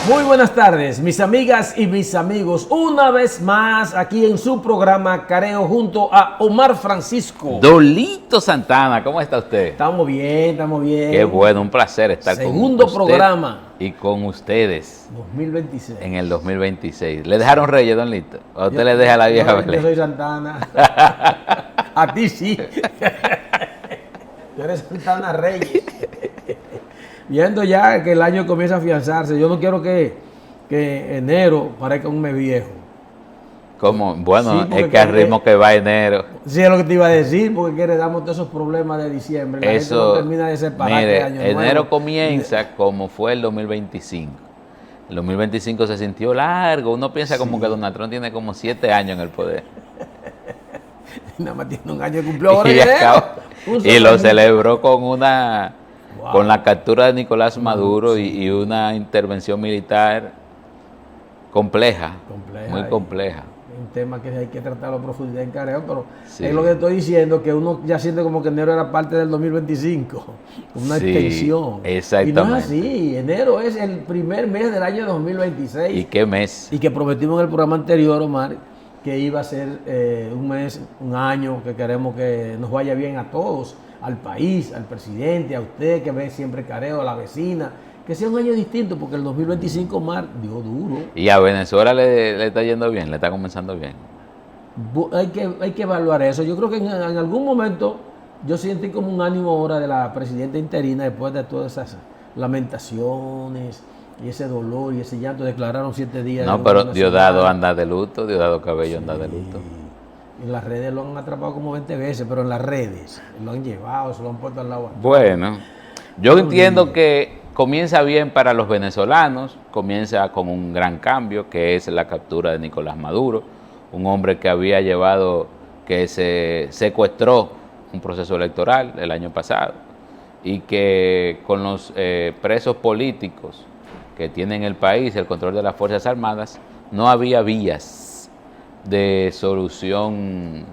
Muy buenas tardes, mis amigas y mis amigos. Una vez más aquí en su programa Careo junto a Omar Francisco. Dolito Santana, ¿cómo está usted? Estamos bien, estamos bien. Qué bueno, un placer estar Segundo con usted programa. Y con ustedes 2026. en el 2026. ¿Le dejaron Reyes, don Lito? ¿O usted le deja a la vieja Belén? Yo soy Santana. A ti sí. Tú eres Santana Reyes. Viendo ya que el año comienza a afianzarse, yo no quiero que enero parezca un mes viejo. ¿Cómo? Bueno, Sí, es que al ritmo que va enero. Sí, es lo que te iba a decir, porque heredamos todos esos problemas de diciembre. La gente no termina de separar mire, que año enero nuevo comienza como fue el 2025. El 2025 se sintió largo. Uno piensa como que Donald Trump tiene como 7 años en el poder. Nada más tiene un año que cumplió ahora. Y lo celebró con con la captura de Nicolás Maduro y una intervención militar compleja, muy compleja. Un tema que hay que tratarlo a profundidad en Careo, pero sí. Es lo que estoy diciendo, que uno ya siente como que enero era parte del 2025, una extensión. Exactamente. Y no es así, enero es el primer mes del año 2026. ¿Y qué mes? Y que prometimos en el programa anterior, Omar, que iba a ser un mes, un año, que queremos que nos vaya bien a todos, al país, al presidente, a usted que ve siempre Careo, a la vecina, que sea un año distinto, porque el 2025, Omar, dio duro. Y a Venezuela le está yendo bien, le está comenzando bien. Hay que evaluar eso. Yo creo que en algún momento yo sentí como un ánimo ahora de la presidenta interina después de todas esas lamentaciones y ese dolor y ese llanto. Declararon 7 días. No, pero Diosdado anda de luto, Diosdado Cabello anda de luto. En las redes lo han atrapado como 20 veces, pero en las redes lo han llevado, se lo han puesto al lado. Bueno, yo entiendo que comienza bien para los venezolanos, comienza con un gran cambio, que es la captura de Nicolás Maduro, un hombre que había llevado, que se secuestró un proceso electoral el año pasado y que con los presos políticos que tienen el país, el control de las Fuerzas Armadas, no había vías de solución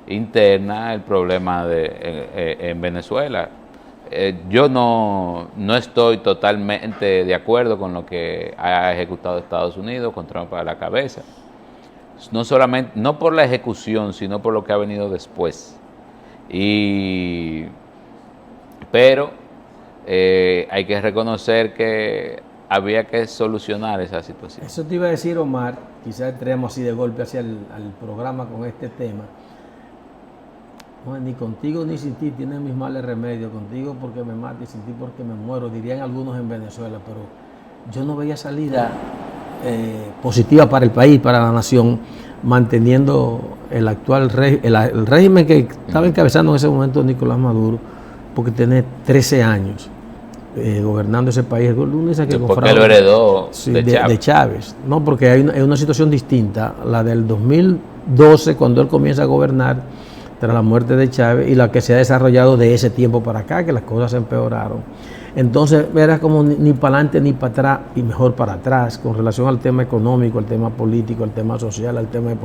interna el problema en Venezuela. Yo no estoy totalmente de acuerdo con lo que ha ejecutado Estados Unidos con Trump a la cabeza. No por la ejecución, sino por lo que ha venido después. Pero hay que reconocer que había que solucionar esa situación. Eso te iba a decir, Omar, quizás entremos así de golpe hacia el programa con este tema. No, ni contigo ni sin ti tienen mis males remedios, contigo porque me mato y sin ti porque me muero, dirían algunos en Venezuela, pero yo no veía salida positiva para el país, para la nación, manteniendo el actual el régimen que estaba encabezando en ese momento Nicolás Maduro, porque tiene 13 años gobernando ese país. Porque lo heredó de Chávez. No, porque hay una situación distinta, la del 2012, cuando él comienza a gobernar tras la muerte de Chávez, y la que se ha desarrollado de ese tiempo para acá, que las cosas se empeoraron. Entonces era como ni para adelante ni para atrás, y mejor para atrás, con relación al tema económico, al tema político, al tema social, al tema de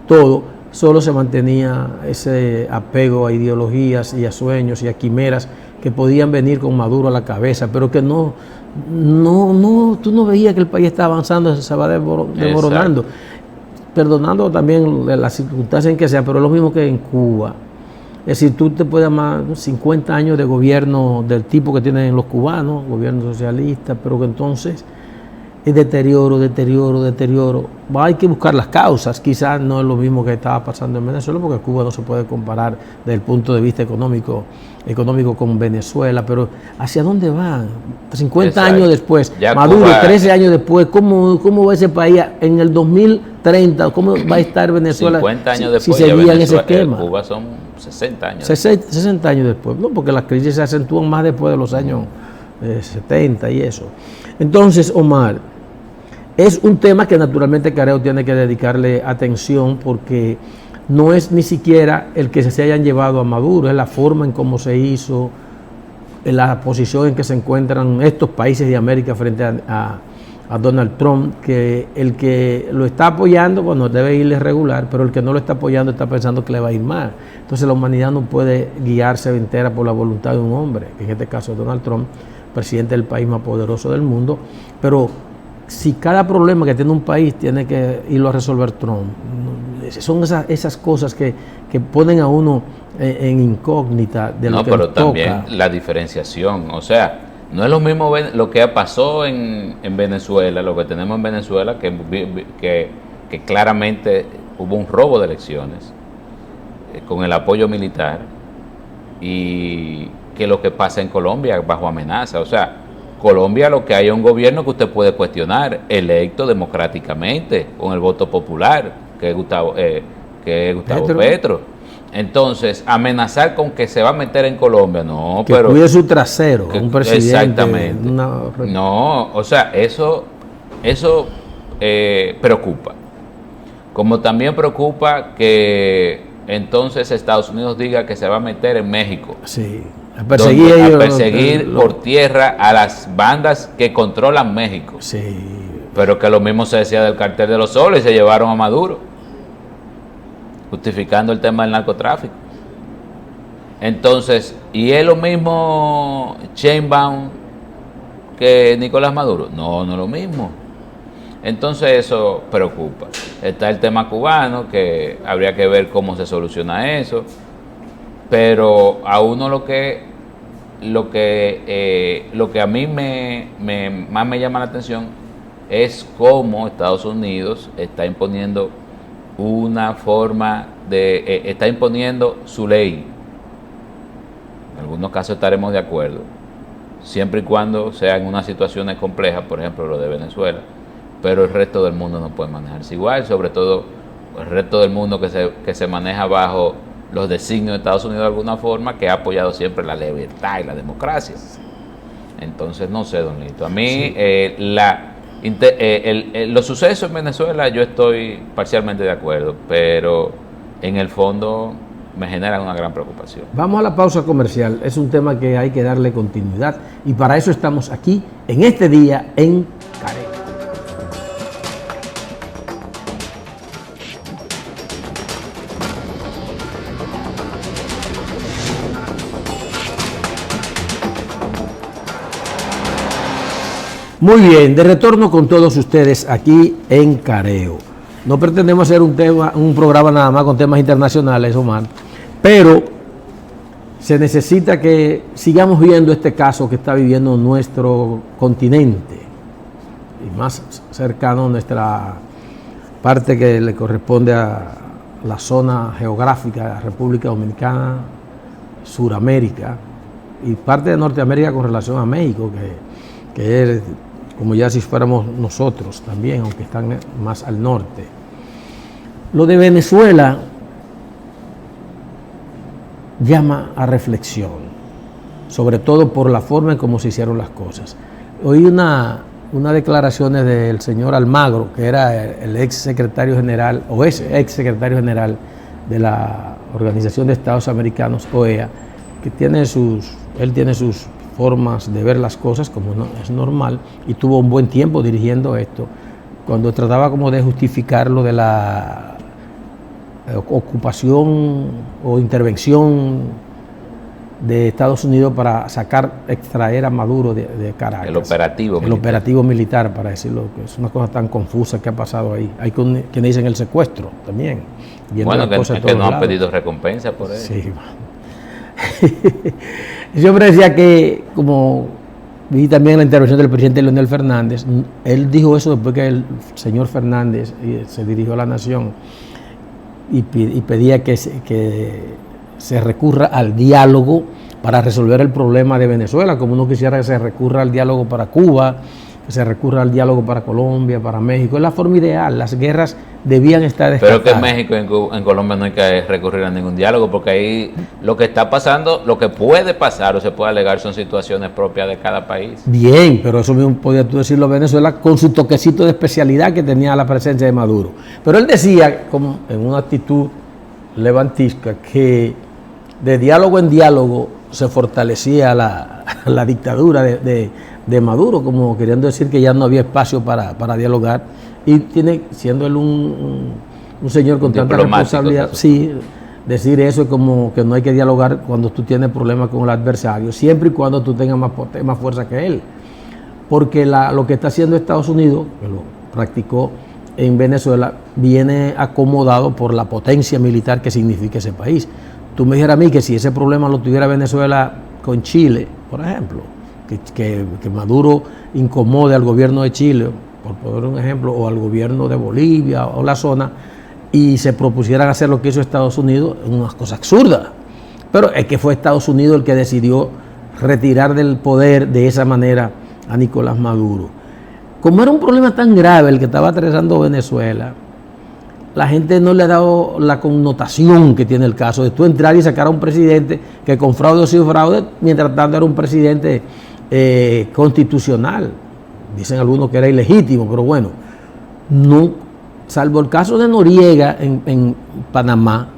todo. Solo se mantenía ese apego a ideologías y a sueños y a quimeras que podían venir con Maduro a la cabeza, pero que tú no veías que el país está avanzando, se va desmoronando. Exacto. Perdonando también las circunstancias en que sean, pero es lo mismo que en Cuba. Es decir, tú te puedes llamar 50 años de gobierno del tipo que tienen los cubanos, gobierno socialista, pero que entonces es deterioro. Hay que buscar las causas. Quizás no es lo mismo que estaba pasando en Venezuela, porque Cuba no se puede comparar desde el punto de vista económico con Venezuela, pero ¿hacia dónde van? 50 Exacto. años después, ya Maduro, Cuba, 13 años después, ¿cómo va ese país en el 2030? ¿Cómo va a estar Venezuela 50 años después, si seguía en ese esquema? Cuba son 60 años. 60 años después, no, porque las crisis se acentúan más después de los años 70 y eso. Entonces, Omar, es un tema que naturalmente Careo tiene que dedicarle atención, porque no es ni siquiera el que se hayan llevado a Maduro, es la forma en cómo se hizo, en la posición en que se encuentran estos países de América frente a Donald Trump, que el que lo está apoyando, bueno, debe irle regular, pero el que no lo está apoyando está pensando que le va a ir mal. Entonces la humanidad no puede guiarse entera por la voluntad de un hombre, que en este caso es Donald Trump, presidente del país más poderoso del mundo, pero si cada problema que tiene un país tiene que irlo a resolver Trump. Son esas cosas que ponen a uno en incógnita de lo que pero toca. También la diferenciación, o sea, no es lo mismo lo que pasó en Venezuela, lo que tenemos en Venezuela, que claramente hubo un robo de elecciones con el apoyo militar, y que lo que pasa en Colombia bajo amenaza. O sea, Colombia lo que hay es un gobierno que usted puede cuestionar, electo democráticamente con el voto popular, que es Gustavo Petro. Entonces, amenazar con que se va a meter en Colombia, no, que pero... cuide su trasero, un presidente. Exactamente. No, o sea, eso preocupa. Como también preocupa que entonces Estados Unidos diga que se va a meter en México. Sí, a perseguir por tierra a las bandas que controlan México. Sí. Pero que lo mismo se decía del cartel de los soles, y se llevaron a Maduro, justificando el tema del narcotráfico. Entonces, ¿y es lo mismo Sheinbaum que Nicolás Maduro? No, no es lo mismo. Entonces eso preocupa. Está el tema cubano, que habría que ver cómo se soluciona eso, pero a uno lo que a mí más me llama la atención es cómo Estados Unidos está imponiendo una forma está imponiendo su ley. En algunos casos estaremos de acuerdo, siempre y cuando sean unas situaciones complejas, por ejemplo lo de Venezuela, pero el resto del mundo no puede manejarse igual, sobre todo el resto del mundo que se maneja bajo los designios de Estados Unidos de alguna forma, que ha apoyado siempre la libertad y la democracia. Entonces, no sé, don Lito, a mí los sucesos en Venezuela yo estoy parcialmente de acuerdo, pero en el fondo me generan una gran preocupación. Vamos a la pausa comercial. Es un tema que hay que darle continuidad, y para eso estamos aquí en este día en Careo. Muy bien, de retorno con todos ustedes aquí en Careo. No pretendemos hacer un programa nada más con temas internacionales, Omar, pero se necesita que sigamos viendo este caso que está viviendo nuestro continente, y más cercano a nuestra parte que le corresponde a la zona geográfica de la República Dominicana, Suramérica, y parte de Norteamérica con relación a México, que es como ya si fuéramos nosotros también, aunque están más al norte. Lo de Venezuela llama a reflexión, sobre todo por la forma en cómo se hicieron las cosas. Oí unas declaraciones del señor Almagro, que era el ex secretario general, o es ex secretario general de la Organización de Estados Americanos, OEA, que él tiene sus formas de ver las cosas, como es normal, y tuvo un buen tiempo dirigiendo esto, cuando trataba como de justificar lo de la ocupación o intervención de Estados Unidos para extraer a Maduro de Caracas. El operativo militar, para decirlo, que es una cosa tan confusa que ha pasado ahí. Hay quienes dicen el secuestro también. Bueno, que no han pedido recompensa por eso. Sí. Yo me decía que, como vi también la intervención del presidente Leonel Fernández, él dijo eso después que el señor Fernández se dirigió a la nación y pedía que se recurra al diálogo para resolver el problema de Venezuela, como uno quisiera que se recurra al diálogo para Cuba, que se recurra al diálogo para Colombia, para México. Es la forma ideal, las guerras debían estar descartadas. Pero que en México y en Colombia no hay que recurrir a ningún diálogo, porque ahí lo que está pasando, lo que puede pasar o se puede alegar son situaciones propias de cada país. Bien, pero eso mismo podías tú decirlo Venezuela con su toquecito de especialidad que tenía la presencia de Maduro. Pero él decía, como en una actitud levantisca, que de diálogo en diálogo se fortalecía la dictadura de Maduro, como queriendo decir que ya no había espacio para dialogar, y siendo él un señor con tanta responsabilidad, sí, decir eso es como que no hay que dialogar cuando tú tienes problemas con el adversario, siempre y cuando tú tengas más fuerza que él. porque lo que está haciendo Estados Unidos, que lo practicó en Venezuela, viene acomodado por la potencia militar que significa ese país. Tú me dijeras a mí que si ese problema lo tuviera Venezuela con Chile, por ejemplo, que Maduro incomode al gobierno de Chile, por poner un ejemplo, o al gobierno de Bolivia o la zona, y se propusieran hacer lo que hizo Estados Unidos, es una cosa absurda. Pero es que fue Estados Unidos el que decidió retirar del poder de esa manera a Nicolás Maduro. Como era un problema tan grave el que estaba atravesando Venezuela, la gente no le ha dado la connotación que tiene el caso de tú entrar y sacar a un presidente que con fraude o sin fraude, mientras tanto era un presidente constitucional. Dicen algunos que era ilegítimo, pero bueno, no, salvo el caso de Noriega en Panamá,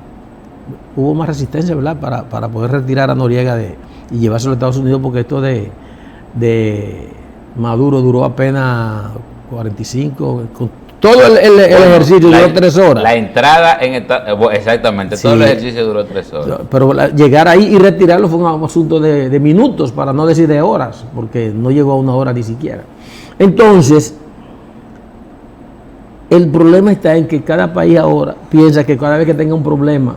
hubo más resistencia, ¿verdad?, para poder retirar a Noriega y llevárselo a Estados Unidos, porque esto de Maduro duró apenas 45, con todo el ejercicio duró 3 horas. La entrada exactamente, sí, todo el ejercicio duró 3 horas. Pero llegar ahí y retirarlo fue un asunto de minutos, para no decir de horas, porque no llegó a 1 hora ni siquiera. Entonces, el problema está en que cada país ahora piensa que cada vez que tenga un problema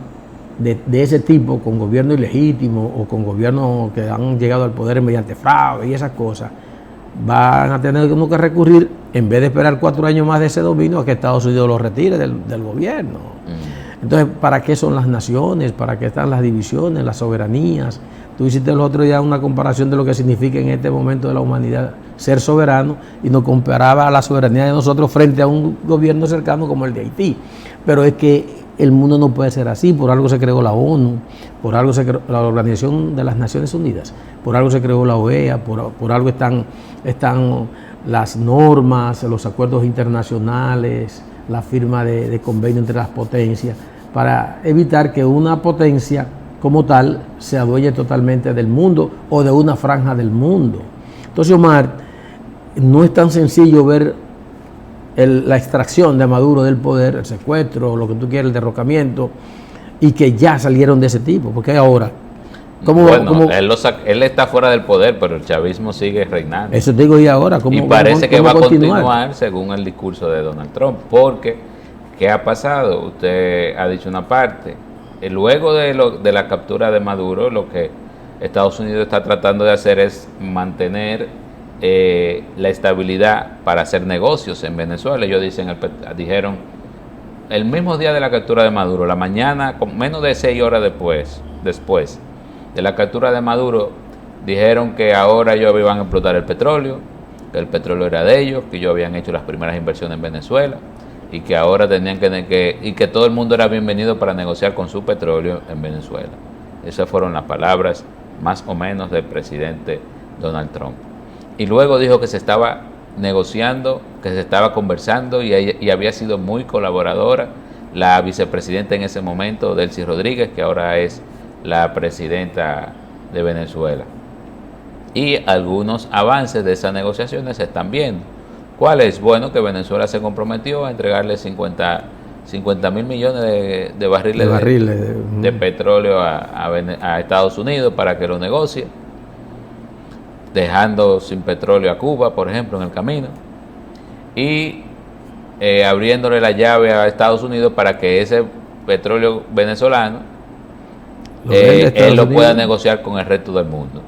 de ese tipo, con gobierno ilegítimo o con gobiernos que han llegado al poder mediante fraude y esas cosas, van a tener que recurrir, en vez de esperar 4 años más de ese dominio, a que Estados Unidos lo retire del gobierno. Entonces, ¿para qué son las naciones? ¿Para qué están las divisiones, las soberanías? Tú hiciste el otro día una comparación de lo que significa en este momento de la humanidad ser soberano, y nos comparaba a la soberanía de nosotros frente a un gobierno cercano como el de Haití. Pero es que el mundo no puede ser así. Por algo se creó la ONU, por algo se creó la Organización de las Naciones Unidas, por algo se creó la OEA, por algo están las normas, los acuerdos internacionales, la firma de convenio entre las potencias, para evitar que una potencia como tal se adueñe totalmente del mundo o de una franja del mundo. Entonces, Omar, no es tan sencillo ver la extracción de Maduro del poder, el secuestro, lo que tú quieras, el derrocamiento, y que ya salieron de ese tipo, porque ahora... Él está fuera del poder, pero el chavismo sigue reinando. Eso te digo, y ahora, y parece que va a continuar según el discurso de Donald Trump, porque ¿qué ha pasado? Usted ha dicho una parte. Luego de la captura de Maduro, lo que Estados Unidos está tratando de hacer es mantener la estabilidad para hacer negocios en Venezuela. Ellos dijeron, el mismo día de la captura de Maduro, la mañana, con menos de 6 horas después de la captura de Maduro, dijeron que ahora ellos iban a explotar el petróleo, que el petróleo era de ellos, que ellos habían hecho las primeras inversiones en Venezuela y que ahora tenían y que todo el mundo era bienvenido para negociar con su petróleo en Venezuela. Esas fueron las palabras más o menos del presidente Donald Trump. Y luego dijo que se estaba negociando, que se estaba conversando y había sido muy colaboradora la vicepresidenta en ese momento, Delcy Rodríguez, que ahora es la presidenta de Venezuela. Y algunos avances de esas negociaciones se están viendo. ¿Cuál es? Bueno, que Venezuela se comprometió a entregarle 50 mil millones de barriles de petróleo a Estados Unidos para que lo negocie, dejando sin petróleo a Cuba, por ejemplo, en el camino, y abriéndole la llave a Estados Unidos para que ese petróleo venezolano él lo pueda negociar con el resto del mundo.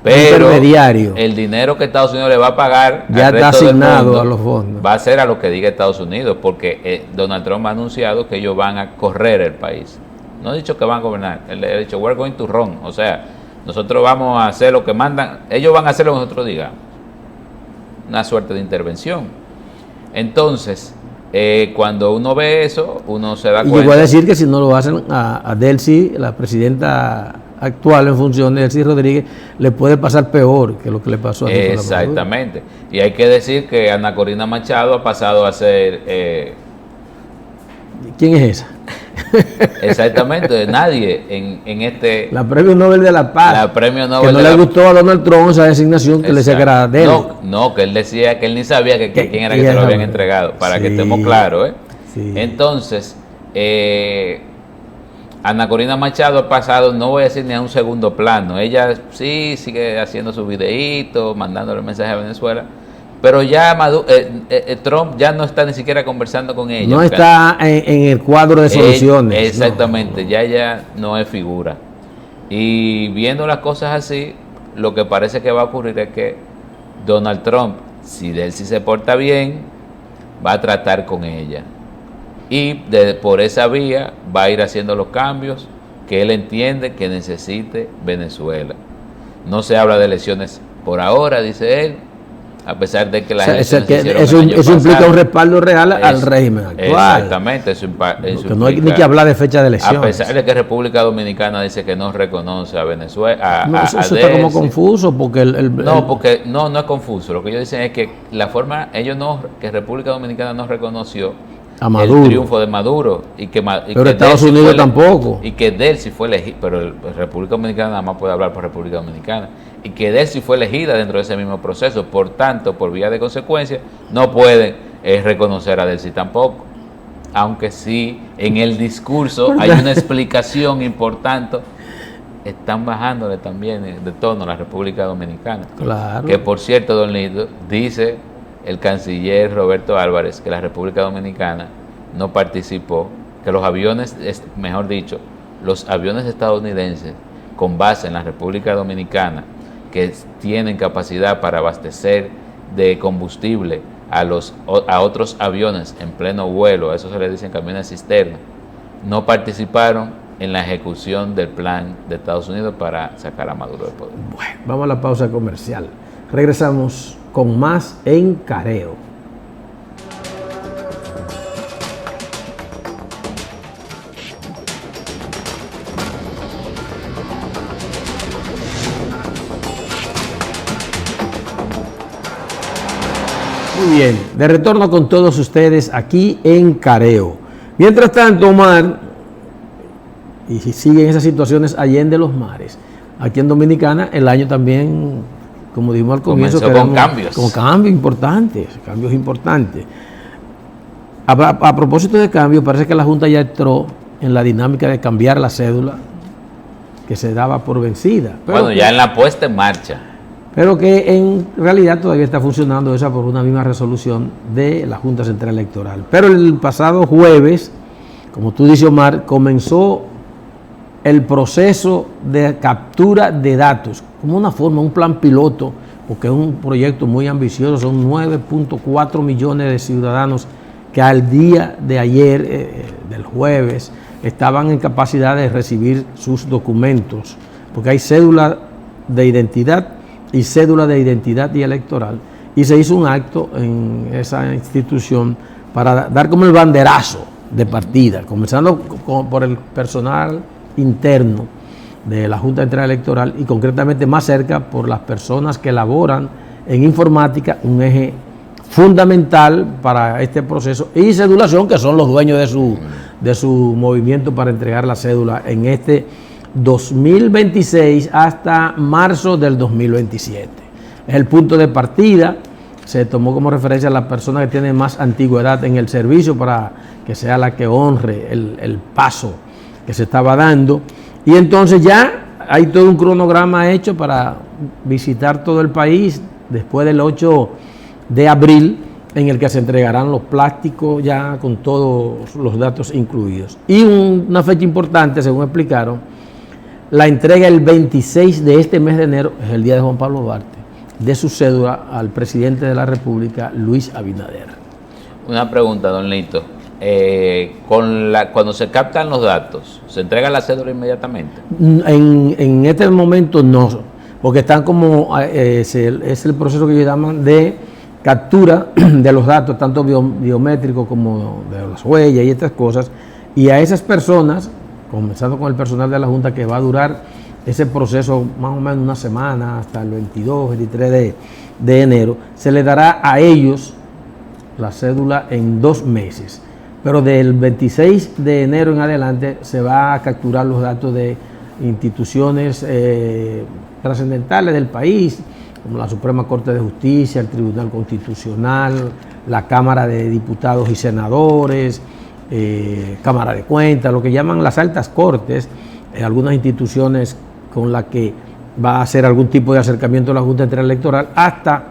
Pero el dinero que Estados Unidos le va a pagar ya está asignado a los fondos. Va a ser a lo que diga Estados Unidos, porque Donald Trump ha anunciado que ellos van a correr el país. No ha dicho que van a gobernar, él ha dicho we're going to run, o sea, nosotros vamos a hacer lo que mandan, ellos van a hacer lo que nosotros digamos. Una suerte de intervención. Entonces, cuando uno ve eso, uno se da cuenta. Y yo voy a decir que si no lo hacen a Delcy, la presidenta actual en función de Delcy Rodríguez, le puede pasar peor que lo que le pasó a Nicolás Maduro. Exactamente. Y hay que decir que Ana Corina Machado ha pasado a ser... ¿Quién es esa? Exactamente, nadie en este... La Premio Nobel de la Paz. La Premio Nobel que no le gustó a Donald Trump esa designación que le decía que era de él. No, que él decía que él ni sabía quién era que se lo habían entregado, para que estemos claros. Sí. Entonces, Ana Corina Machado ha pasado, no voy a decir ni a un segundo plano. Ella sí sigue haciendo sus videitos, mandándole mensajes a Venezuela, pero ya Trump ya no está ni siquiera conversando con ella. No está en el cuadro de soluciones. Exactamente, no. Ya ella no es figura. Y viendo las cosas así, lo que parece que va a ocurrir es que Donald Trump, si él sí se porta bien, va a tratar con ella. Y por esa vía va a ir haciendo los cambios que él entiende que necesite Venezuela. No se habla de elecciones por ahora, dice él, a pesar de que las elecciones eso implica un respaldo real al régimen actual. Exactamente, eso no hay ni que hablar de fecha de elecciones. A pesar de que República Dominicana dice que no reconoce a Venezuela. Eso está como confuso porque no es confuso. Lo que ellos dicen es que la forma, que República Dominicana no reconoció a Maduro, el triunfo de Maduro pero Estados Unidos tampoco, y que Delcy fue elegida, pero República Dominicana nada más puede hablar por República Dominicana, y que Delcy fue elegida dentro de ese mismo proceso. Por tanto, por vía de consecuencia, no pueden reconocer a Delcy tampoco, aunque sí en el discurso hay una explicación importante. Están bajándole también de tono a la República Dominicana. Claro. Que por cierto, don Lito, dice el canciller Roberto Álvarez que la República Dominicana no participó, que los aviones, mejor dicho, los aviones estadounidenses con base en la República Dominicana, que tienen capacidad para abastecer de combustible a otros aviones en pleno vuelo, a eso se le dicen camiones cisterna, no participaron en la ejecución del plan de Estados Unidos para sacar a Maduro del poder. Bueno, vamos a la pausa comercial. Regresamos con más en Careo. Muy bien, de retorno con todos ustedes aquí en Careo. Mientras tanto, Omar, y si siguen esas situaciones allende los mares, aquí en Dominicana el año también, como dijimos al comienzo, con cambios. Con cambios importantes. A propósito de cambios, parece que la Junta ya entró en la dinámica de cambiar la cédula que se daba por vencida. Bueno, ya en la puesta en marcha. Pero que en realidad todavía está funcionando esa por una misma resolución de la Junta Central Electoral. Pero el pasado jueves, como tú dices, Omar, comenzó el proceso de captura de datos como una forma, un plan piloto, porque es un proyecto muy ambicioso. Son 9.4 millones de ciudadanos que al día de ayer, del jueves, estaban en capacidad de recibir sus documentos, porque hay cédula de identidad y cédula de identidad y electoral, y se hizo un acto en esa institución para dar como el banderazo de partida, comenzando por el personal interno de la Junta Central Electoral y concretamente más cerca por las personas que laboran en informática, un eje fundamental para este proceso, y cedulación, que son los dueños de su movimiento para entregar la cédula en este 2026 hasta marzo del 2027. Es el punto de partida. Se tomó como referencia a la persona que tiene más antigüedad en el servicio para que sea la que honre el paso que se estaba dando. Y entonces ya hay todo un cronograma hecho para visitar todo el país después del 8 de abril, en el que se entregarán los plásticos ya con todos los datos incluidos. Y una fecha importante, según explicaron, la entrega el 26 de este mes de enero, es el día de Juan Pablo Duarte, de su cédula al presidente de la República, Luis Abinader. Una pregunta, don Lito. Cuando se captan los datos, ¿se entrega la cédula inmediatamente? En este momento no, porque están como, es el proceso que ellos llaman de captura de los datos, tanto biométricos como de las huellas y estas cosas, y a esas personas, comenzando con el personal de la Junta, que va a durar ese proceso más o menos una semana, hasta el 22, 23 de enero, se le dará a ellos la cédula en 2 meses. Pero del 26 de enero en adelante se va a capturar los datos de instituciones trascendentales del país, como la Suprema Corte de Justicia, el Tribunal Constitucional, la Cámara de Diputados y Senadores, Cámara de Cuentas, lo que llaman las altas cortes, algunas instituciones con las que va a hacer algún tipo de acercamiento a la Junta Central Electoral, hasta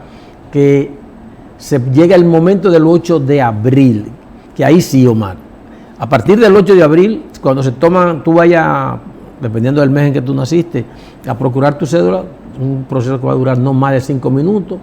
que se llega el momento del 8 de abril, que ahí sí, Omar, a partir del 8 de abril, cuando se toman, tú vayas, dependiendo del mes en que tú naciste, a procurar tu cédula, un proceso que va a durar no más de 5 minutos,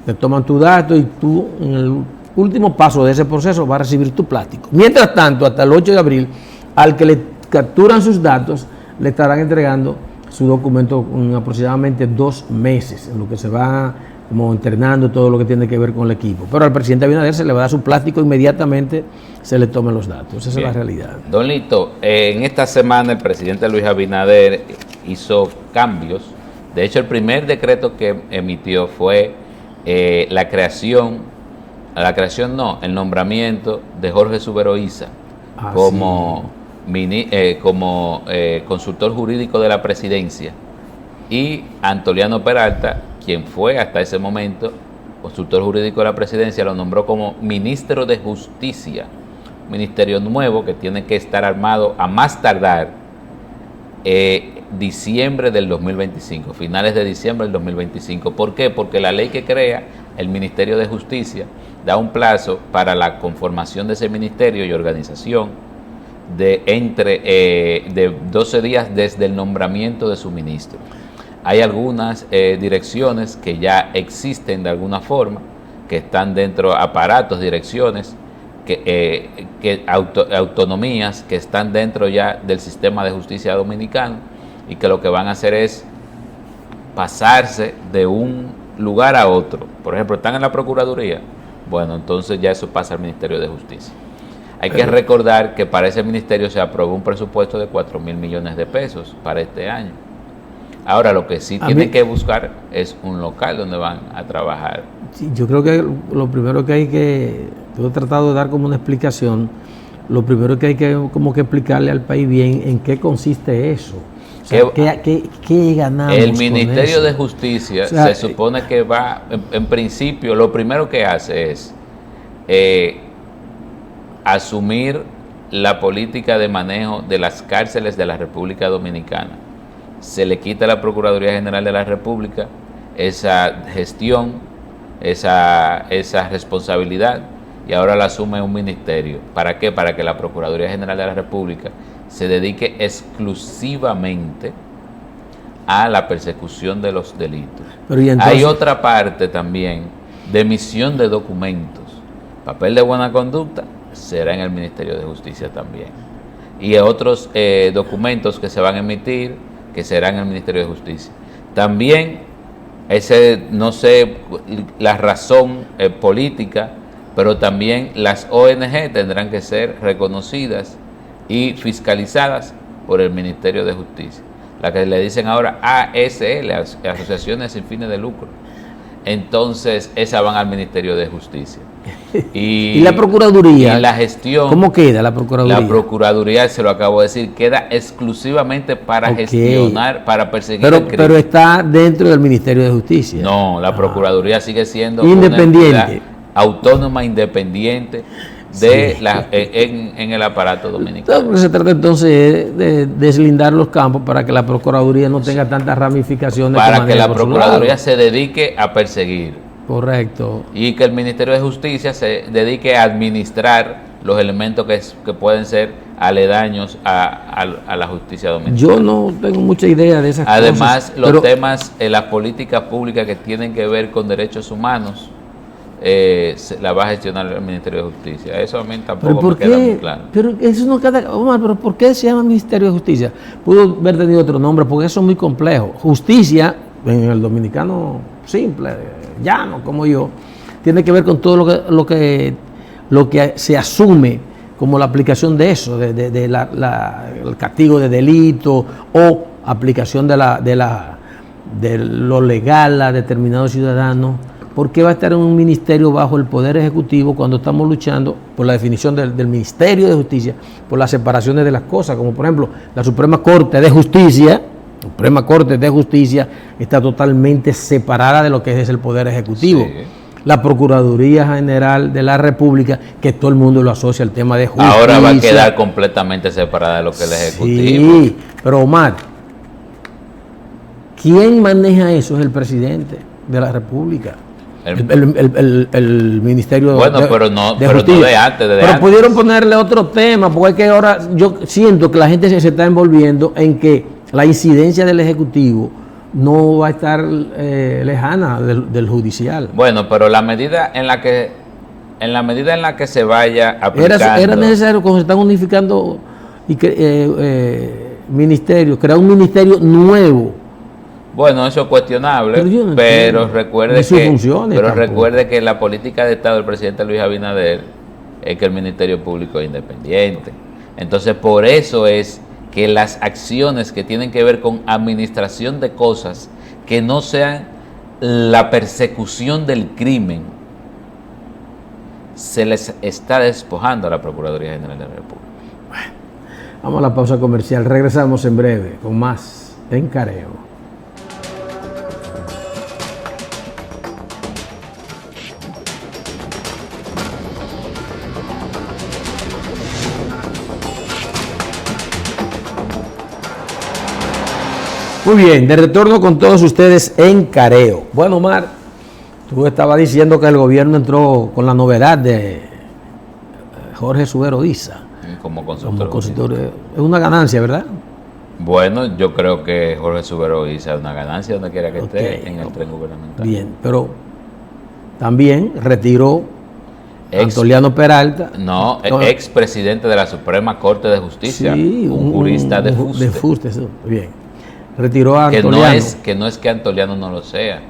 te toman tu dato y tú en el último paso de ese proceso vas a recibir tu plástico. Mientras tanto, hasta el 8 de abril, al que le capturan sus datos, le estarán entregando su documento en aproximadamente 2 meses, en lo que se va como entrenando todo lo que tiene que ver con el equipo. Pero al presidente Abinader se le va a dar su plástico inmediatamente, se le toman los datos. Esa es la realidad. Don Lito, en esta semana el presidente Luis Abinader hizo cambios. De hecho, el primer decreto que emitió fue el nombramiento de Jorge Subero Isa como consultor jurídico de la presidencia, y Antoliano Peralta, quien fue hasta ese momento consultor jurídico de la presidencia, lo nombró como ministro de Justicia, ministerio nuevo que tiene que estar armado a más tardar diciembre del 2025, finales de diciembre del 2025. ¿Por qué? Porque la ley que crea el Ministerio de Justicia da un plazo para la conformación de ese ministerio y organización de 12 días desde el nombramiento de su ministro. Hay algunas direcciones que ya existen de alguna forma, que están dentro de aparatos, direcciones, autonomías que están dentro ya del sistema de justicia dominicano, y que lo que van a hacer es pasarse de un lugar a otro. Por ejemplo, están en la Procuraduría, bueno, entonces ya eso pasa al Ministerio de Justicia. Hay que recordar que para ese ministerio se aprobó un presupuesto de 4.000 millones de pesos para este año. Ahora, lo que sí tienen que buscar es un local donde van a trabajar. Sí, yo creo que lo primero que hay que, yo he tratado de dar como una explicación, lo primero que hay que como que explicarle al país bien en qué consiste eso. O sea, ¿qué ganamos? El Ministerio de Justicia, o sea, se supone que va, en principio, lo primero que hace es asumir la política de manejo de las cárceles de la República Dominicana. Se le quita a la Procuraduría General de la República esa gestión, esa responsabilidad, y ahora la asume un ministerio. ¿Para qué? Para que la Procuraduría General de la República se dedique exclusivamente a la persecución de los delitos. Pero ¿y entonces? Hay otra parte también de emisión de documentos. Papel de buena conducta será en el Ministerio de Justicia también. Y otros documentos que se van a emitir que serán en el Ministerio de Justicia. También, no sé la razón política, pero también las ONG tendrán que ser reconocidas y fiscalizadas por el Ministerio de Justicia, la que le dicen ahora ASL, Asociaciones Sin Fines de Lucro. Entonces, esas van al Ministerio de Justicia. ¿Y la Procuraduría? Y la gestión. ¿Cómo queda la Procuraduría? La Procuraduría, se lo acabo de decir, queda exclusivamente para gestionar, para perseguir el crimen. Pero está dentro del Ministerio de Justicia. No, la Procuraduría sigue siendo independiente, autónoma, independiente en el aparato dominicano. Se trata entonces de deslindar los campos para que la Procuraduría no tenga tantas ramificaciones. Para que la Procuraduría se dedique a perseguir. Correcto. Y que el Ministerio de Justicia se dedique a administrar los elementos que pueden ser aledaños a la justicia dominicana. Yo no tengo mucha idea de esas cosas. Además, los temas, las políticas públicas que tienen que ver con derechos humanos, la va a gestionar el Ministerio de Justicia. Eso a mí tampoco me queda muy claro. Pero eso no queda, Omar, pero ¿por qué se llama Ministerio de Justicia? Pudo haber tenido otro nombre, porque eso es muy complejo. Justicia, en el dominicano simple, llano como yo, tiene que ver con todo lo que se asume como la aplicación de eso, de el castigo de delito o aplicación de lo legal a determinados ciudadanos. ¿Por qué va a estar en un ministerio bajo el Poder Ejecutivo cuando estamos luchando por la definición del Ministerio de Justicia, por las separaciones de las cosas? Como por ejemplo, la Suprema Corte de Justicia está totalmente separada de lo que es el Poder Ejecutivo. Sí. la Procuraduría General de la República, que todo el mundo lo asocia al tema de justicia. Ahora va a quedar completamente separada de lo que es el Ejecutivo. Sí, pero Omar, ¿quién maneja eso? Es el presidente de la República. El Ministerio bueno, de pero no Justicia. de antes, pero antes. Pudieron ponerle otro tema, porque es que ahora yo siento que la gente se está envolviendo en que la incidencia del Ejecutivo no va a estar lejana del judicial. Bueno, pero la medida en la que se vaya aplicando, era necesario, cuando se están unificando y ministerios, crear un ministerio nuevo. Bueno, eso es cuestionable, pero recuerde que la política de Estado del presidente Luis Abinader es que el Ministerio Público es independiente. Entonces, por eso es que las acciones que tienen que ver con administración de cosas que no sean la persecución del crimen, se les está despojando a la Procuraduría General de la República. Bueno, vamos a la pausa comercial. Regresamos en breve con más en Careo. Muy bien, de retorno con todos ustedes en Careo. Bueno, Omar, tú estabas diciendo que el gobierno entró con la novedad de Jorge Subero Isa. Como consultor. Es una ganancia, ¿verdad? Bueno, yo creo que Jorge Subero Isa es una ganancia donde quiera que esté en el tren gubernamental. Bien, pero también retiró Antoliano Peralta. No, expresidente de la Suprema Corte de Justicia, sí, un jurista de fuste. De fuste, bien. Retiró a Antoliano. Que no es que Antoliano no lo sea.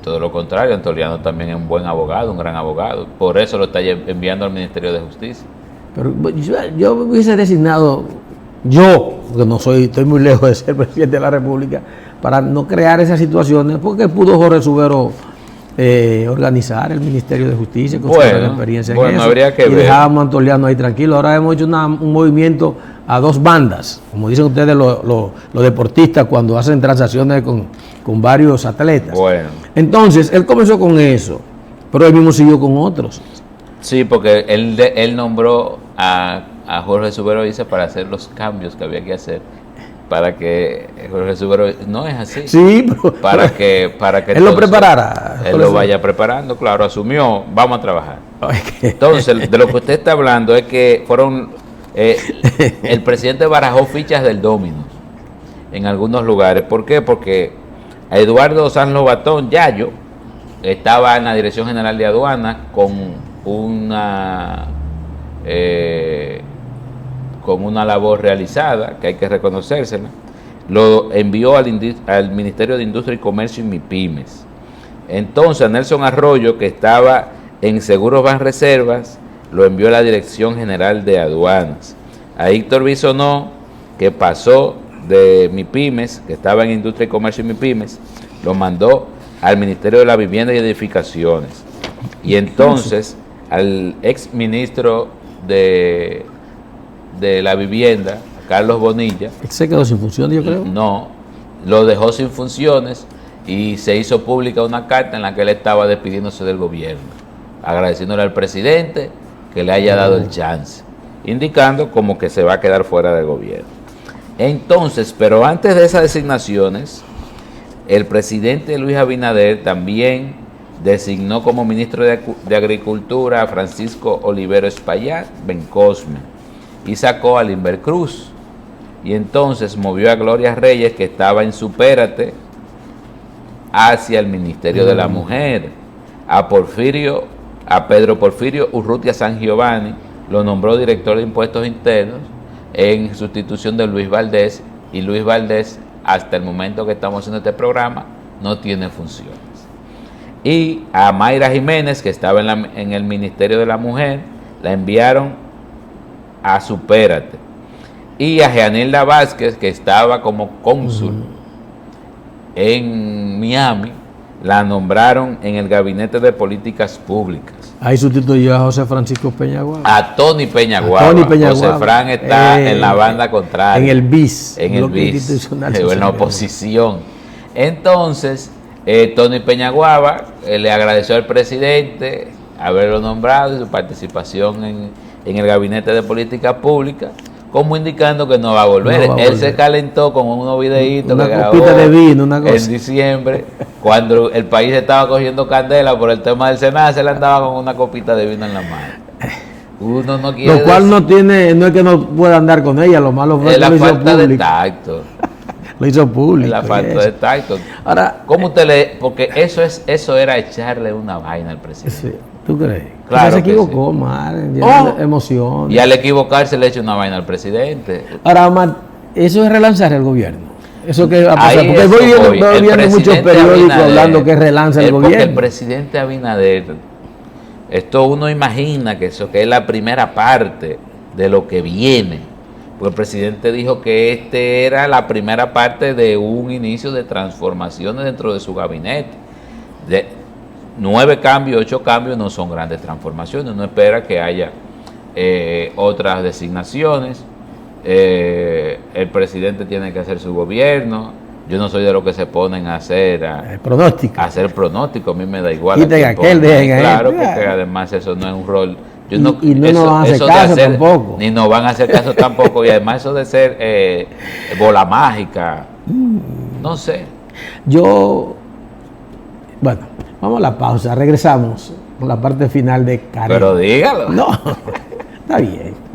Todo lo contrario, Antoliano también es un buen abogado, un gran abogado. Por eso lo está enviando al Ministerio de Justicia. Pero yo hubiese designado, que no soy, estoy muy lejos de ser presidente de la República, para no crear esas situaciones, porque pudo Jorge Subero organizar el Ministerio de Justicia con su gran experiencia en eso. Habría que ver. Dejábamos a Antoliano ahí tranquilo. Ahora hemos hecho un movimiento a dos bandas, como dicen ustedes los deportistas cuando hacen transacciones con varios atletas. Bueno. Entonces, él comenzó con eso, pero él mismo siguió con otros. Sí, porque él nombró a Jorge Subero Isa para hacer los cambios que había que hacer para que Jorge Subero no es así. Sí, pero para que él lo preparara. Él lo vaya preparando, claro, asumió, vamos a trabajar. Entonces, de lo que usted está hablando es que fueron el presidente barajó fichas del dominó en algunos lugares. ¿Por qué? Porque Eduardo Sanz Lobatón Yayo estaba en la Dirección General de Aduanas con una labor realizada, que hay que reconocérsela. Lo envió al Ministerio de Industria y Comercio y MIPIMES. Entonces, a Nelson Arroyo, que estaba en Seguros Banreservas, lo envió a la Dirección General de Aduanas. A Héctor Bisonó, que pasó de MIPIMES, que estaba en Industria y Comercio y MIPIMES, lo mandó al Ministerio de la Vivienda y Edificaciones. Y entonces, al ex ministro de la Vivienda, Carlos Bonilla. ¿Se quedó sin funciones, yo creo? No, lo dejó sin funciones y se hizo pública una carta en la que él estaba despidiéndose del gobierno, agradeciéndole al presidente que le haya dado el chance, indicando como que se va a quedar fuera del gobierno. Entonces, pero antes de esas designaciones, el presidente Luis Abinader también designó como ministro de Agricultura a Francisco Olivero Espaillat Bencosme y sacó a Limber Cruz. Y entonces movió a Gloria Reyes, que estaba en Supérate, hacia el Ministerio de la Mujer. A Pedro Porfirio Urrutia San Giovanni lo nombró director de Impuestos Internos en sustitución de Luis Valdés, y Luis Valdés, hasta el momento que estamos haciendo este programa, no tiene funciones. Y a Mayra Jiménez, que estaba en el Ministerio de la Mujer, la enviaron a Supérate. Y a Jeanilda Vázquez, que estaba como cónsul en Miami, la nombraron en el Gabinete de Políticas Públicas. Ahí sustituyó a José Francisco Peñaguaba. A Tony Peñaguaba. José Fran está en la banda contraria. En el BIS. En el BIS. En la oposición. Entonces, Tony Peñaguaba le agradeció al presidente haberlo nombrado y su participación en el Gabinete de Política Pública, como indicando que no va a volver. Él se calentó con unos videitos que grabó de vino, una cosa. En diciembre, cuando el país estaba cogiendo candela por el tema del Senado, se le andaba con una copita de vino en la mano. Uno no quiere lo cual no es que no pueda andar con ella, lo malo fue que la falta de tacto. Lo hizo público. La falta de tacto. Ahora, ¿cómo usted porque eso era echarle una vaina al presidente. Sí, ¿tú crees? Claro, se equivocó, Omar, emoción. Y al equivocarse le echa una vaina al presidente. Ahora, Omar, eso es relanzar el gobierno. Eso que va a pasar. Porque voy viendo muchos periódicos hablando que relanza el gobierno. Porque el presidente Abinader, esto uno imagina que eso que es la primera parte de lo que viene. Porque el presidente dijo que este era la primera parte de un inicio de transformaciones dentro de su gabinete. 9 cambios, 8 cambios no son grandes transformaciones. Uno espera que haya otras designaciones. El presidente tiene que hacer su gobierno. Yo no soy de los que se ponen a hacer pronóstico. A hacer pronóstico. A mí me da igual. Claro, porque además eso no es un rol. Y no nos van a hacer caso tampoco. Ni nos van a hacer caso tampoco. Y además eso de ser bola mágica. No sé. Bueno, vamos a la pausa. Regresamos con la parte final de Careo. Pero dígalo. No, está bien.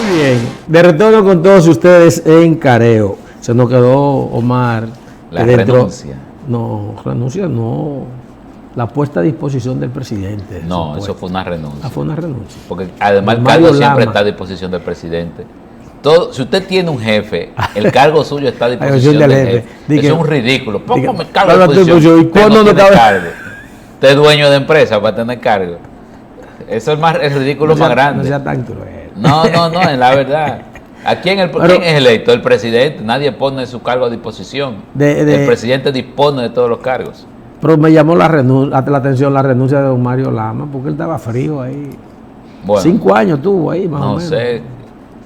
Bien, de retorno con todos ustedes en Careo. Se nos quedó Omar. La renuncia. No, renuncia no. La puesta a disposición del presidente. No, eso fue una renuncia. Fue una renuncia. Porque además el cargo siempre está a disposición del presidente. Si usted tiene un jefe, el cargo suyo está a disposición del jefe. Eso es un ridículo. Póngame cargo a disposición. ¿Y cuándo no cabe cargo? Usted es dueño de empresa para tener cargo. Eso es el ridículo más grande. No sea tan cruel. No, en la verdad. ¿Quién es electo? El presidente. Nadie pone su cargo a disposición. El presidente dispone de todos los cargos. Pero me llamó la atención la renuncia de don Mario Lama, porque él estaba frío ahí. Bueno, 5 años tuvo ahí, más o menos. No sé.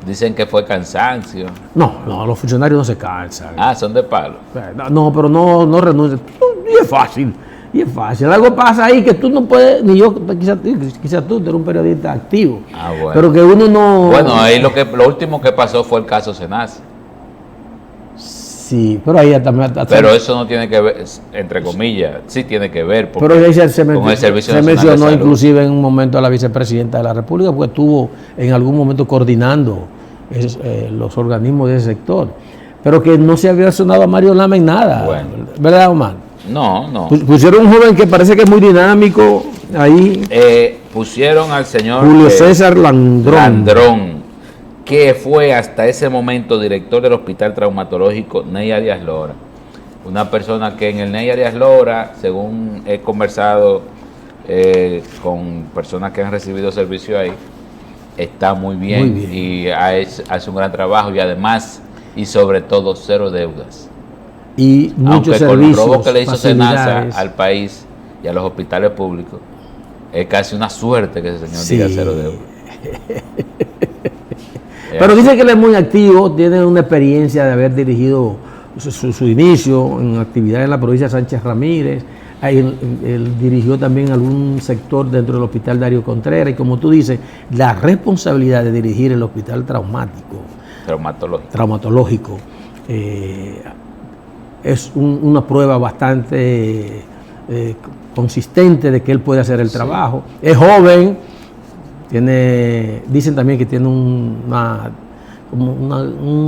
Dicen que fue cansancio. No, los funcionarios no se cansan. Son de palo. No, pero no renuncian. Y es fácil. Algo pasa ahí que tú no puedes, ni yo, quizás tú eres un periodista activo. Bueno. Pero que uno no. Bueno, ahí lo último que pasó fue el caso Senasa. Sí, pero ahí también. Pero eso no tiene que ver, entre comillas, sí tiene que ver. Pero ahí se mencionó inclusive en un momento a la vicepresidenta de la República, porque estuvo en algún momento coordinando los organismos de ese sector. Pero que no se había sonado a Mario Lama en nada. Bueno. ¿Verdad, Omar? No. Pusieron un joven que parece que es muy dinámico ahí. Pusieron al señor Julio César Landrón, que fue hasta ese momento director del Hospital Traumatológico Ney Arias Lora. Una persona que en el Ney Arias Lora, según he conversado con personas que han recibido servicio ahí, está muy bien. Y hace un gran trabajo y además, y sobre todo, 0 deudas. Y muchos servicios, con el robo que le hizo Senasa al país y a los hospitales públicos, es casi una suerte que ese señor diga 0 deudas. Pero dice que él es muy activo, tiene una experiencia de haber dirigido su inicio en actividades en la provincia de Sánchez Ramírez. Él dirigió también algún sector dentro del hospital Darío Contreras. Y como tú dices, la responsabilidad de dirigir el hospital traumatológico es una prueba bastante consistente de que él puede hacer el trabajo. Es joven, dicen también que tiene un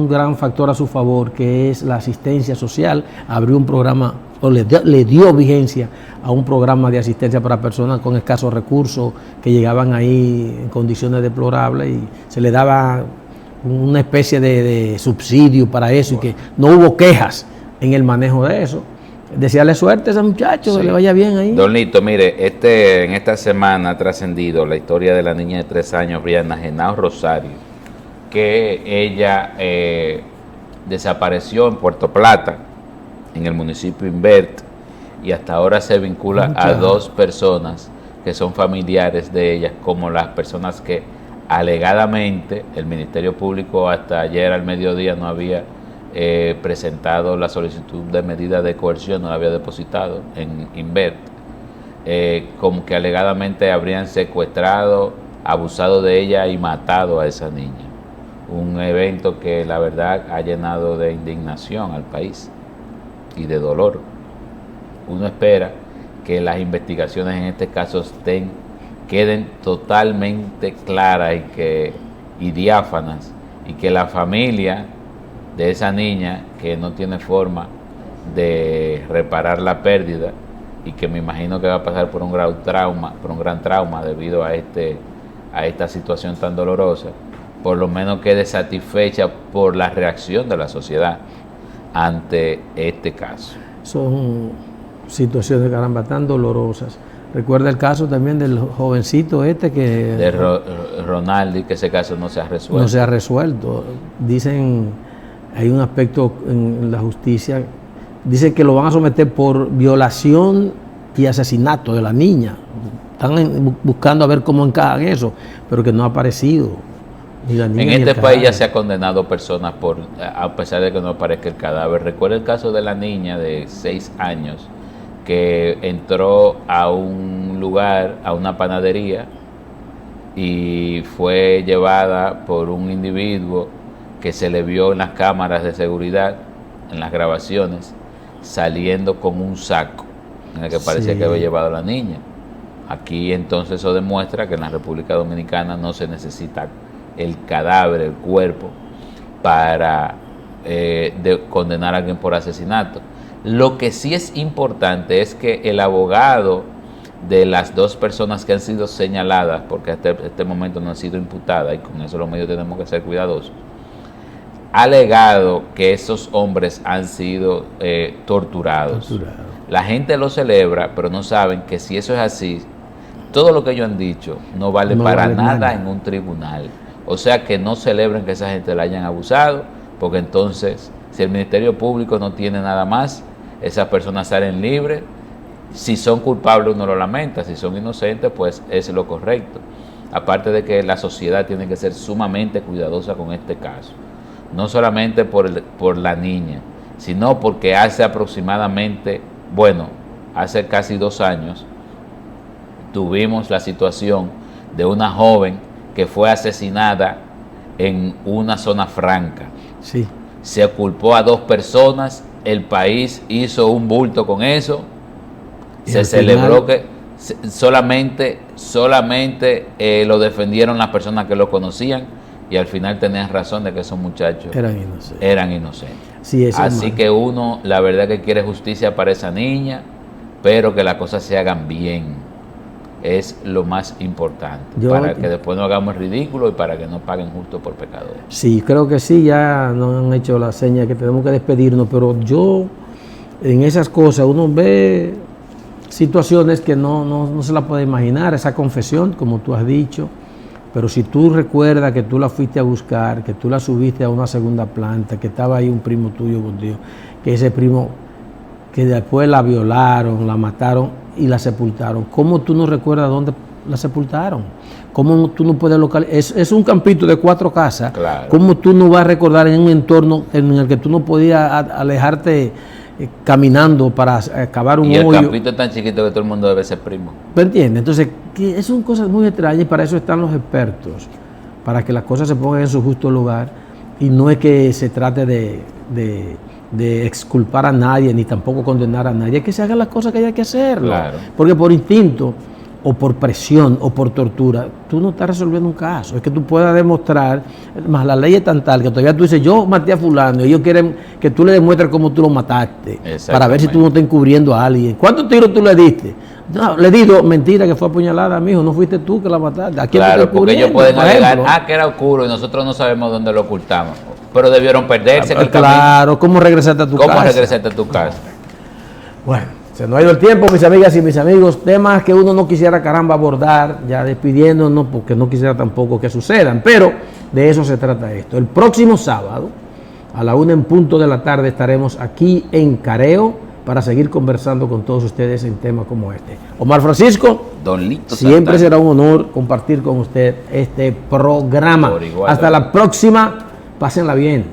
gran factor a su favor, que es la asistencia social. Abrió un programa, o le dio vigencia a un programa de asistencia para personas con escasos recursos que llegaban ahí en condiciones deplorables, y se le daba una especie de subsidio para eso, y que no hubo quejas en el manejo de eso. Desearle suerte a ese muchacho, que le vaya bien ahí. Don Lito, mire, en esta semana ha trascendido la historia de la niña de 3 años, Brianna Genao Rosario, que ella desapareció en Puerto Plata, en el municipio Invert, y hasta ahora se vincula a 2 personas que son familiares de ellas como las personas que alegadamente el Ministerio Público hasta ayer al mediodía no había presentado la solicitud de medida de coerción, no la había depositado en Inver, como que alegadamente habrían secuestrado, abusado de ella y matado a esa niña. Un evento que la verdad ha llenado de indignación al país y de dolor. Uno espera que las investigaciones en este caso queden totalmente claras y diáfanas, y que la familia de esa niña, que no tiene forma de reparar la pérdida y que me imagino que va a pasar por un gran trauma debido a esta situación tan dolorosa, por lo menos quede satisfecha por la reacción de la sociedad ante este caso. Son situaciones, caramba, tan dolorosas. Recuerda el caso también del jovencito de Ronaldi, que ese caso no se ha resuelto. No se ha resuelto. Dicen, hay un aspecto en la justicia, dicen que lo van a someter por violación y asesinato de la niña. Están buscando a ver cómo encajan eso, pero que no ha aparecido. Ni la niña, en ni este país ya se ha condenado personas a pesar de que no aparezca el cadáver. Recuerda el caso de la niña de 6 años que entró a un lugar, a una panadería, y fue llevada por un individuo que se le vio en las cámaras de seguridad, en las grabaciones, saliendo con un saco en el que parecía que había llevado a la niña. Aquí entonces eso demuestra que en la República Dominicana no se necesita el cadáver, el cuerpo, para condenar a alguien por asesinato. Lo que sí es importante es que el abogado de las 2 personas que han sido señaladas, porque hasta este momento no han sido imputadas, y con eso los medios tenemos que ser cuidadosos, ha alegado que esos hombres han sido torturados. La gente lo celebra, pero no saben que si eso es así, todo lo que ellos han dicho no vale para nada en un tribunal. O sea, que no celebren que esa gente la hayan abusado, porque entonces, si el Ministerio Público no tiene nada más, esas personas salen libres. Si son culpables uno lo lamenta, si son inocentes pues es lo correcto. Aparte de que la sociedad tiene que ser sumamente cuidadosa con este caso, no solamente por la niña, sino porque hace casi 2 años tuvimos la situación de una joven que fue asesinada en una zona franca. Sí. Se culpó a 2 personas, el país hizo un bulto con eso, se celebró que solamente lo defendieron las personas que lo conocían, y al final tenían razón de que esos muchachos eran inocentes. Sí, así que uno, la verdad, que quiere justicia para esa niña, pero que las cosas se hagan bien. Es lo más importante, para que después no hagamos ridículo y para que no paguen justo por pecadores. Sí, creo que sí, ya nos han hecho la seña que tenemos que despedirnos, pero yo, en esas cosas, uno ve situaciones que no se la puede imaginar, esa confesión, como tú has dicho, pero si tú recuerdas que tú la fuiste a buscar, que tú la subiste a una segunda planta, que estaba ahí un primo tuyo contigo, que ese primo, que después la violaron, la mataron y la sepultaron. ¿Cómo tú no recuerdas dónde la sepultaron? ¿Cómo tú no puedes localizar? Es un campito de 4 casas. Claro. ¿Cómo tú no vas a recordar en un entorno en el que tú no podías alejarte caminando para cavar un hoyo? Y el campito es tan chiquito que todo el mundo debe ser primo. ¿Me entiendes? Entonces, son cosas muy extrañas, y para eso están los expertos, para que las cosas se pongan en su justo lugar, y no es que se trate de exculpar a nadie, ni tampoco condenar a nadie, es que se hagan las cosas que hay que hacerlo. Claro. Porque por instinto, o por presión, o por tortura, tú no estás resolviendo un caso. Es que tú puedas demostrar, más la ley es tan tal que todavía tú dices, yo maté a fulano, y ellos quieren que tú le demuestres cómo tú lo mataste, para ver si tú no estás encubriendo a alguien. ¿Cuántos tiros tú le diste? No, le di 2, mentira, que fue apuñalada, mijo, no fuiste tú que la mataste. ¿A quién claro, porque ellos pueden alegar, que era oscuro y nosotros no sabemos dónde lo ocultamos. Pero debieron perderse. Claro, ¿cómo regresaste a tu casa? ¿Cómo regresaste a tu casa? Bueno, se nos ha ido el tiempo, mis amigas y mis amigos. Temas que uno no quisiera, caramba, abordar, ya despidiéndonos, porque no quisiera tampoco que sucedan. Pero de eso se trata esto. El próximo sábado, a la 1 en punto de la tarde, estaremos aquí en Careo, para seguir conversando con todos ustedes en temas como este. Omar Francisco, Don Lito siempre Santana. será un honor compartir con usted este programa. Por igual, Hasta la próxima, pásenla bien.